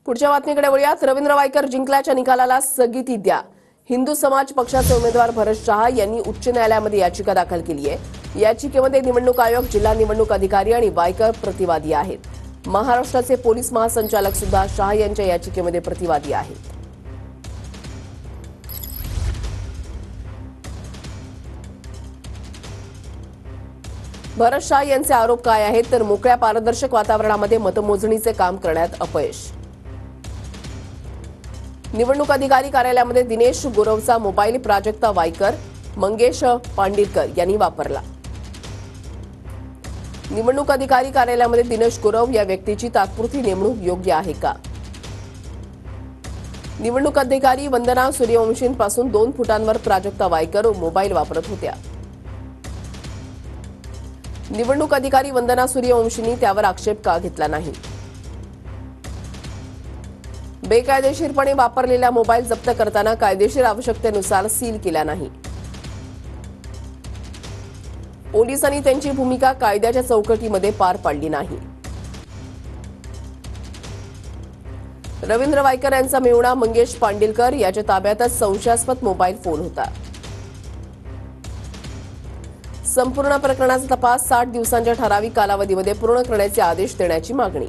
पुढच्या बातमीकडे वळूयात। रवींद्र वायकर जिंकल्याच्या निकालाला स्थगिती द्या। हिंदू समाज पक्षाचे उमेदवार भरत शहा यांनी उच्च न्यायालयामध्ये याचिका दाखल केली आहे। याचिकेमध्ये निवडणूक आयोग, जिल्हा निवडणूक अधिकारी आणि वायकर प्रतिवादी आहेत। महाराष्ट्राचे पोलीस महासंचालक सुद्धा शहा यांच्या याचिकेमध्ये प्रतिवादी आहेत। भरत शहा यांचे आरोप काय आहेत तर मोकळ्या पारदर्शक वातावरणामध्ये मतमोजणीचे काम करण्यात अपयश। निवडणूक अधिकारी कार्यालयामध्ये दिनेश गुरवचा मोबाईल प्राजक्ता वायकर, मंगेश पांडिलकर यांनी वापरला। निवडणूक अधिकारी कार्यालयामध्ये दिनेश गुरव या व्यक्तीची तात्पुरती नेमणूक योग्य आहे का? निवडणूक अधिकारी वंदना सूर्यवंशींपासून 2 फुटांवर प्राजक्ता वायकर मोबाईल वापरत होत्या। निवडणूक अधिकारी वंदना सूर्यवंशींनी त्यावर आक्षेप का घेतला नाही? बेकायदेशीरपणे वापरलेला मोबाईल जप्त करताना कायदेशीर आवश्यकतेनुसार सील केला नाही। पोलिसांनी त्यांची भूमिका कायद्याच्या चौकटीमध्ये पार पाडली नाही। रवींद्र वायकर यांचा मेहुणा मंगेश पांडिलकर याच्या ताब्यातच संशयास्पद मोबाईल फोन होता। संपूर्ण प्रकरणाचा तपास 60 दिवसांच्या ठराविक कालावधीमध्ये पूर्ण करण्याचे आदेश देण्याची मागणी।